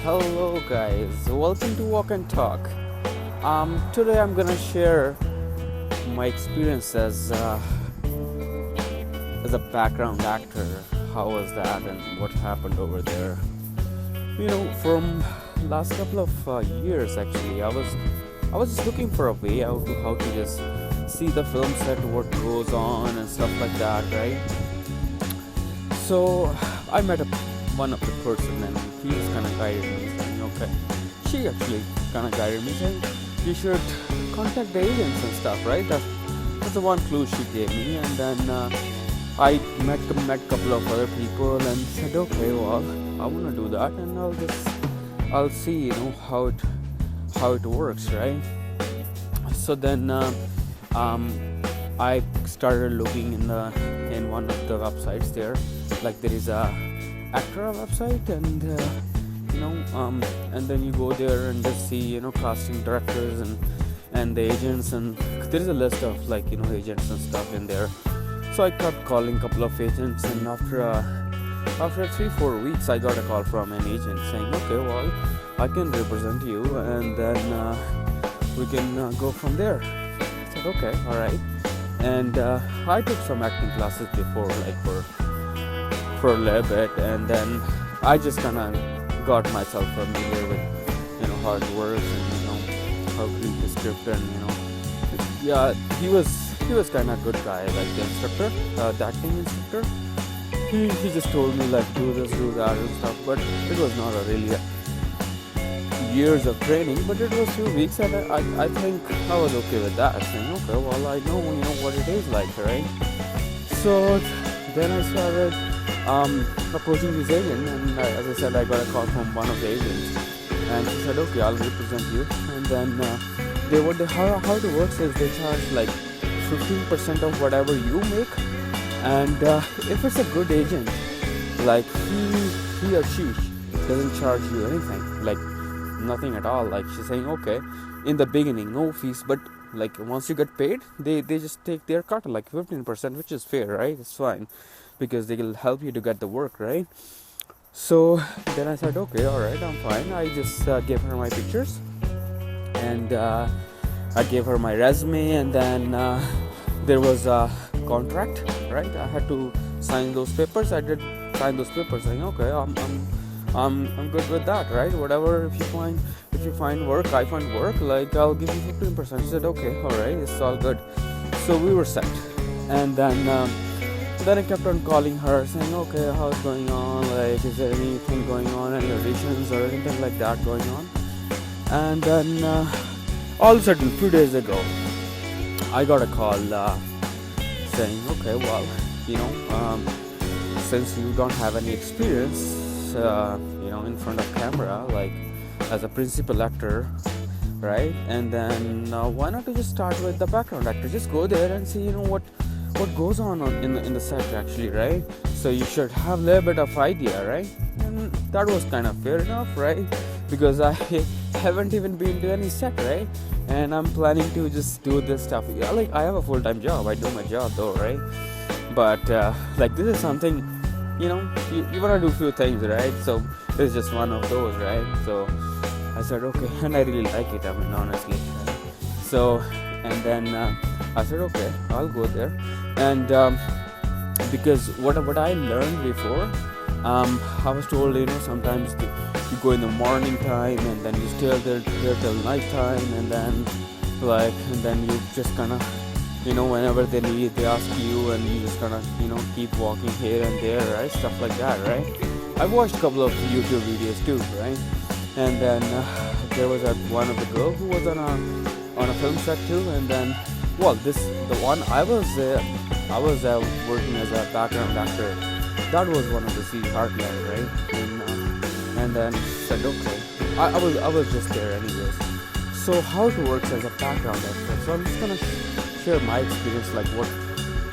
Hello guys, welcome to Walk and Talk. Today I'm gonna share my experience as a background actor. How was that and what happened over there? From last couple of years actually, I was just looking for a way out to how to just see the film set, what goes on and stuff like that, right? So I met one of the person and he just kind of guided me saying, okay, she actually kind of guided me saying, you should contact the agents and stuff, right? That's the one clue she gave me. And then I met a couple of other people and said, okay, well, I want to do that and I'll see, how it works, right? So then I started looking in one of the websites there. Like there is a Actra website, and and then you go there and just see casting directors and the agents, and there is a list of agents and stuff in there. So I kept calling a couple of agents, and after 3-4 weeks I got a call from an agent saying, okay, well, I can represent you, and then we can go from there. I said, okay, all right. And I took some acting classes before, like for a little bit, and then I just kind of got myself familiar with how it works, and how to read the script, and yeah, he was kind of good guy, like the instructor, the acting instructor. He just told me like do this, do that and stuff, but it was not a really years of training, but it was 2 weeks, and I think I was okay with that, saying, okay, well, I know what it is like, right? So then I started approaching this agent, and as I said, I got a call from one of the agents, and she said, okay, I'll represent you. And then how it works is they charge like 15% of whatever you make, and if it's a good agent, like he or she doesn't charge you anything, like nothing at all. Like she's saying, okay, in the beginning no fees, but like once you get paid, they just take their cut, like 15%, which is fair, right? It's fine, because they will help you to get the work, right? So then I said, okay, all right, I'm fine. I just gave her my pictures, and I gave her my resume, and then there was a contract, right? I had to sign those papers. I did sign those papers, saying, okay, I'm good with that, right? Whatever, if you find work, I find work, like I'll give you 15%. She said, okay, all right, it's all good. So we were set, and then I kept on calling her, saying, okay, how's going on? Like, is there anything going on, any auditions or anything like that going on? And then all of a sudden, 2 days ago, I got a call saying, okay, well, since you don't have any experience, in front of camera, like as a principal actor, right? And then why not to just start with the background actor? Just go there and see, what goes on in the set actually, right? So you should have a little bit of idea, right? And that was kind of fair enough, right? Because I haven't even been to any set, right? And I'm planning to just do this stuff. Yeah, like I have a full-time job. I do my job though, right? But like this is something, you want to do a few things, right? So this is just one of those, right? So I said, okay, and I really like it, I mean, honestly, right? So, and then I said, okay, I'll go there. And because what I learned before, I was told, sometimes you go in the morning time, and then you stay there till night time, and then you just kind of, whenever they need, they ask you, and you just kind of, keep walking here and there, right? Stuff like that, right? I watched a couple of YouTube videos too, right? And then there was one of the girl who was on a film set too, and then the one I was working as a background actor. That was one of the C Heartland, right? And then said, okay, I was just there anyways. So how it works as a background actor. So I'm just gonna share my experience, like what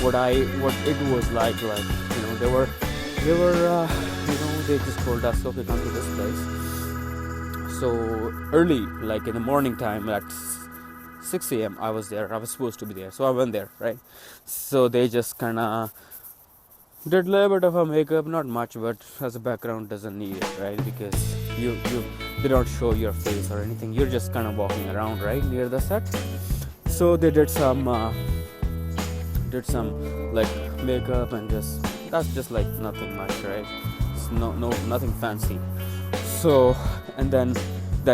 it was like. They just told us, okay, come to this place. So early, like in the morning time at 6 a.m. I was there. I was supposed to be there, so I went there, right? So they just kind of Did a little bit of a makeup, not much, but as a background doesn't need it, right? Because you they don't show your face or anything. You're just kind of walking around, right, near the set. So they did some like makeup and just that's just like nothing much, right? It's no nothing fancy. So and then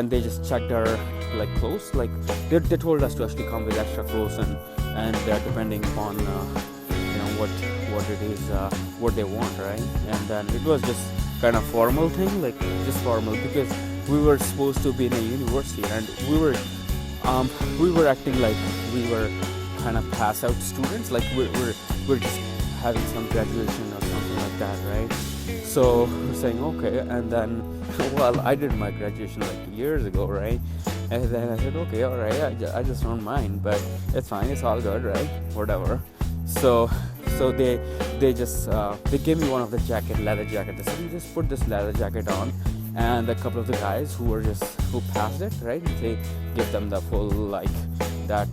they just checked our like clothes. Like they told us to actually come with extra clothes and depending upon what it is what they want, right? And then it was just kind of formal thing, like just formal because we were supposed to be in a university and we were acting like we were kind of pass out students, like we're just having some graduation or something like that, right? So we're saying okay, and then well, I did my graduation like years ago, right? And then I said okay, all right, I just don't mind, but it's fine, it's all good, right? Whatever. So they just they gave me one of the leather jacket. They said you just put this leather jacket on, and a couple of the guys who passed it, right? They give them the full like that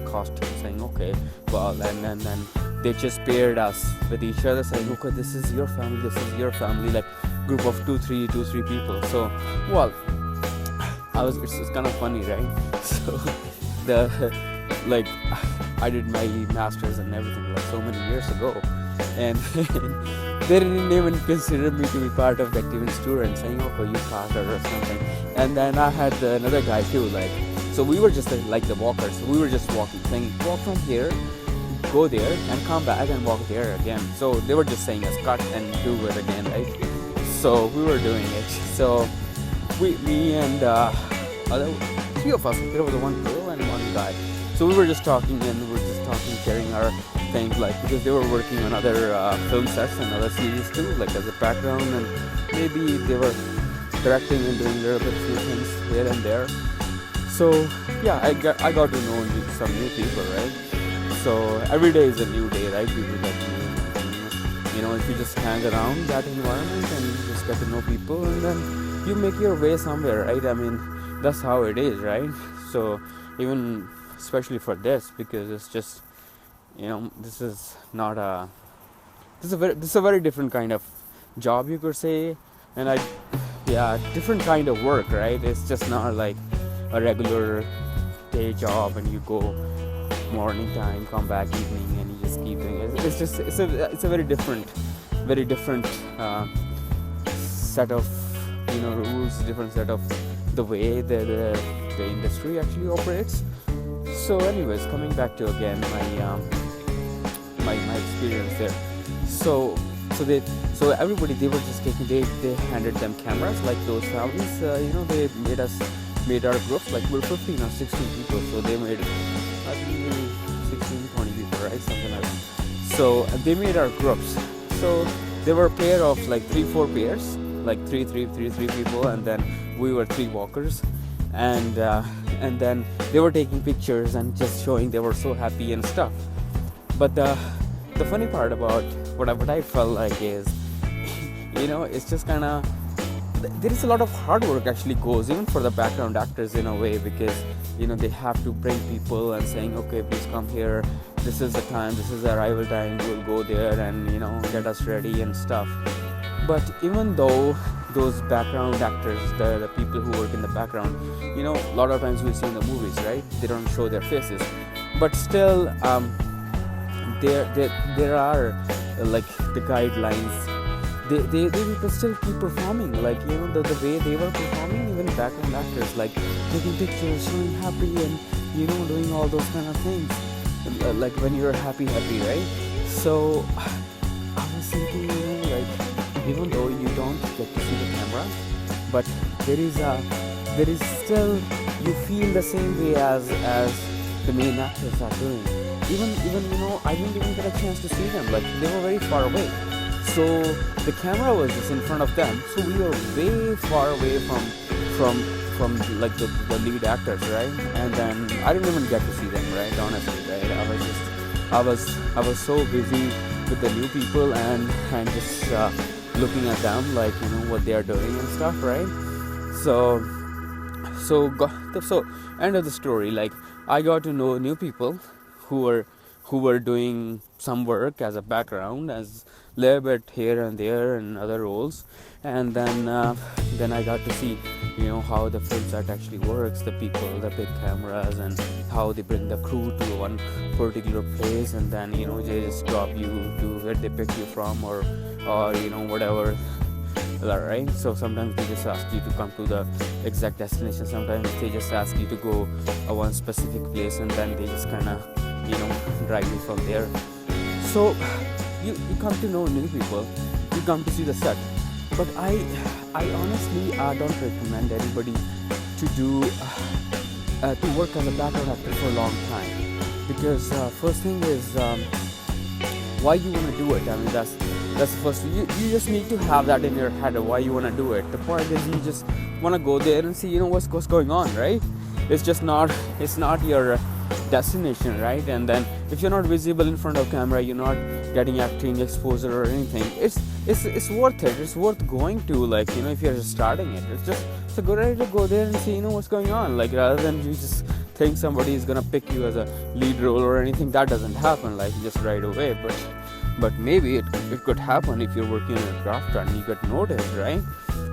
costume, saying okay, well, and then they just paired us with each other, saying okay, this is your family, this is your family, like group of two three people. So well, it's kind of funny, right? So the like I did my masters and everything like so many years ago, and they didn't even consider me to be part of that given student, saying okay, you passed or something. And then I had another guy too, like, so we were just like the walkers, we were just walking, saying walk from here, go there and come back and walk there again. So they were just saying us cut and do it again, right? So we were doing it. So me and other three of us, there was one girl and one guy. So we were just talking and we were just talking, sharing our things, like because they were working on other film sets and other series too, like as a background, and maybe they were directing and doing a little bit few things here and there. So yeah, I got to know some new people, right? So every day is a new day, right? People get new, if you just hang around that environment and you just get to know people, and then you make your way somewhere, right? I mean, that's how it is, right? So even especially for this, because it's just this is not a this is a very different kind of job, you could say. And different kind of work, right? It's just not like a regular day job and you go morning time, come back evening, and you just keep doing it. It's a very different set of rules, different set of the way the industry actually operates. So anyways, coming back to again my experience there. So everybody, they were just they handed them cameras, like those families, they made our groups, like we're 15 or 16 people, so they made I think maybe 16 20 people, right, something like that. So they made our groups. So there were a pair of like 3-4 pairs, like three people, and then we were 3 walkers, and then they were taking pictures and just showing they were so happy and stuff. But the funny part about what I felt like is, it's just kind of, there is a lot of hard work actually goes even for the background actors in a way, because they have to bring people and saying okay, please come here, this is the time, this is the arrival time, we'll go there and get us ready and stuff. But even though those background actors, the people who work in the background, a lot of times we see in the movies, right, they don't show their faces, but still there are like the guidelines. They will still keep performing, like the way they were performing, even background actors, like taking pictures, showing happy, and doing all those kind of things, like when you're happy, right? So I was thinking, like, even though you don't get to see the camera, but there is still, you feel the same way as the main actors are doing. Even I didn't even get a chance to see them, like they were very far away. So the camera was just in front of them, so we were way far away from like the lead actors, right? And then I didn't even get to see them, right? Honestly, right? I was so busy with the new people and just looking at them, like what they are doing and stuff, right? So end of the story, like I got to know new people who were doing some work as a background, as little bit here and there in other roles. And then I got to see, how the film set actually works, the people, the big cameras, and how they bring the crew to one particular place, and then they just drop you to where they pick you from, or whatever. Right, so sometimes they just ask you to come to the exact destination, sometimes they just ask you to go one specific place, and then they just kind of drive you from there. So you come to know new people, you come to see the set. But I honestly don't recommend anybody to do to work as a background actor for a long time, because first thing is why you want to do it. I mean, that's the first thing. You just need to have that in your head of why you want to do it. The point is, you just want to go there and see what's going on, right? It's not your destination, right? And then if you're not visible in front of camera, you're not getting acting exposure or anything, it's worth it. It's worth going to, if you're just starting it, it's a good idea to go there and see what's going on, rather than you just think somebody is gonna pick you as a lead role or anything. That doesn't happen just right away, but maybe it could happen if you're working on a craft and you get noticed, right?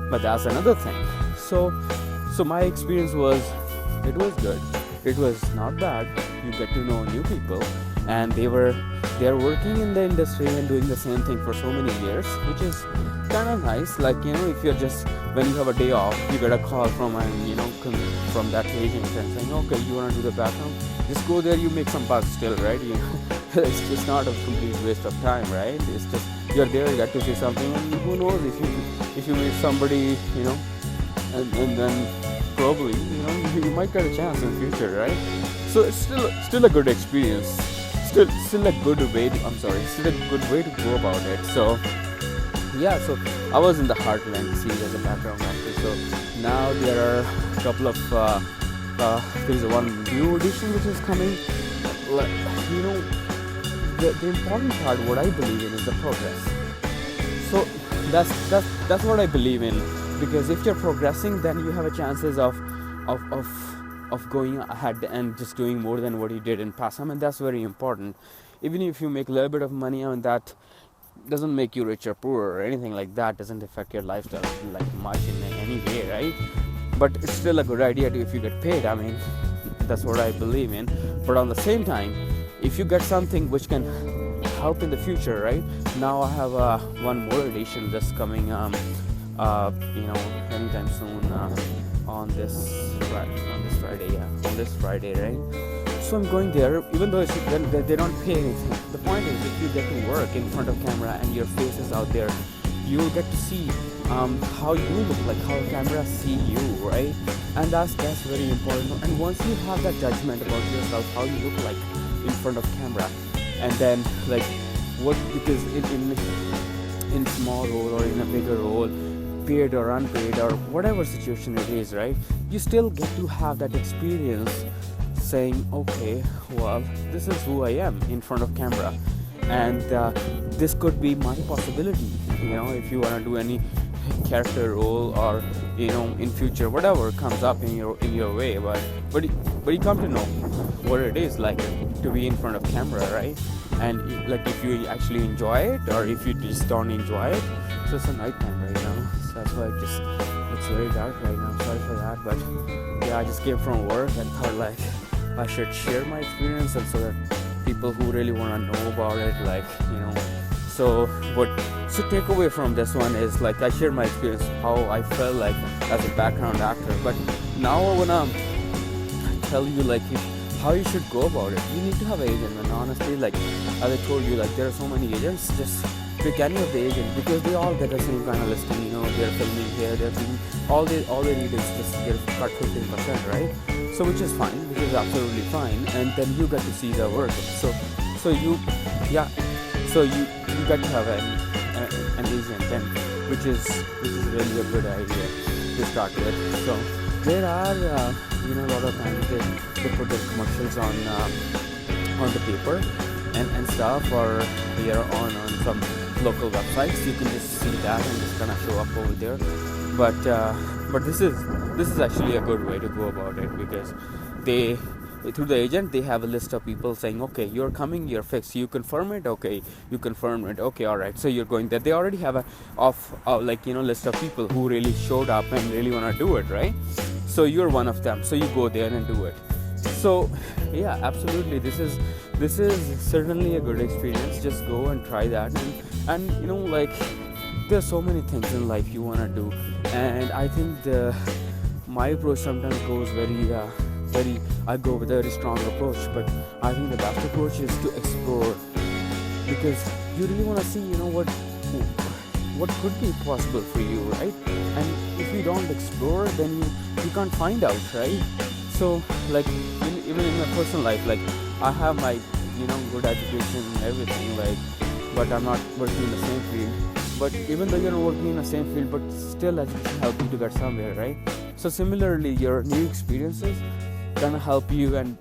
But that's another thing. So my experience was, it was good, it was not bad. You get to know new people, and they're working in the industry and doing the same thing for so many years, which is kind of nice. If you're just, when you have a day off, you get a call from from that agent and saying, okay, you want to do the background, just go there, you make some bucks still, right? It's just not a complete waste of time, right? It's just, you're there, you get to see something, and who knows if you meet somebody, and then probably you might get a chance in the future, right? So it's still a good experience, still a good way to go about it. So yeah, so I was in the Heartland series as a background actor. So now there are a couple of there's one new edition which is coming. The important part, what I believe in, is the progress. So that's what I believe in, because if you're progressing, then you have a chances of going ahead and just doing more than what you did in past. I mean, that's very important. Even if you make a little bit of money, that doesn't make you rich or poor or anything like that, doesn't affect your lifestyle much in any way, right? But it's still a good idea if you get paid. I mean, that's what I believe in. But on the same time, if you get something which can help in the future, right? Now I have one more edition that's coming anytime soon, on this Friday, right? So I'm going there, even though they don't pay anything. The point is, if you get to work in front of camera and your face is out there, you will get to see how you look, how cameras see you, right? And that's very important. And once you have that judgment about yourself, how you look like in front of camera, and then because in small role or in a bigger role, paid or unpaid or whatever situation it is, right, you still get to have that experience saying, okay, well, this is who I am in front of camera, and this could be my possibility, if you want to do any character role, or in future, whatever comes up in your way, but you come to know what it is like to be in front of camera, right? And if you actually enjoy it, or if you just don't enjoy it. So it's a night time right now, so that's why it's very dark right now. Sorry for that, but yeah, I just came from work and thought I should share my experience, and so that people who really want to know about it, so take away from this one is I share my experience, how I felt as a background actor. But now I wanna tell you how you should go about it. You need to have an agent, and honestly, as I told you, there are so many agents. Just pick any of the agents, because they all get the same kind of listing. They're filming here, they're filming. All they need is just get cut 15%, right? So which is fine, which is absolutely fine. And then you get to see the work. So you get to have an agent, and which is really a good idea to start with. So there are a lot of times they put the commercials on the paper and stuff, or they are on some local websites. You can just see that and just kind of show up over there. But this is actually a good way to go about it, because they through the agent, they have a list of people saying, okay, you're coming, you're fixed, you confirm it, okay, you confirm it, okay, all right, so you're going there. They already have a list of people who really showed up and really want to do it, right? So you're one of them, so you go there and do it. So yeah, absolutely, this is certainly a good experience. Just go and try that. And there's so many things in life you want to do, and I think my approach sometimes goes I go with a very strong approach, but I think the best approach is to explore, because you really want to see what could be possible for you, right? And if you don't explore, then you can't find out, right? So even in my personal life, I have my good education and everything, but I'm not working in the same field. But even though you're not working in the same field, but still education help you to get somewhere, right? So similarly, your new experiences gonna help you, and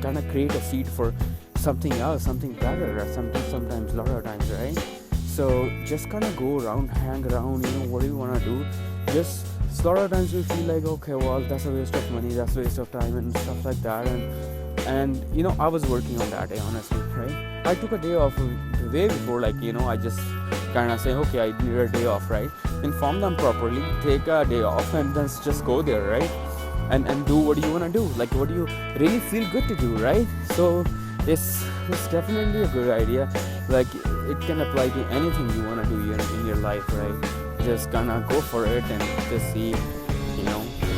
kind of create a seed for something else, something better, or sometimes a lot of times, right? So just kind of go around, hang around, what do you want to do? Just a lot of times we feel like, okay, well, that's a waste of money, that's a waste of time and stuff like that. And I was working on that day, honestly, right? I took a day off the day before, I just kind of say, okay, I need a day off, right? Inform them properly, take a day off, and then just go there, right? And do what you want to do, what do you really feel good to do, right? So it's definitely a good idea. It can apply to anything you want to do in your life, right? Just gonna go for it and just see,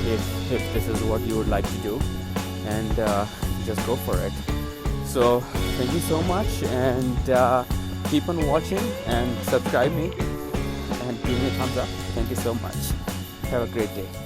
if this is what you would like to do, and just go for it. So thank you so much, and keep on watching and subscribe me and give me a thumbs up. Thank you so much. Have a great day.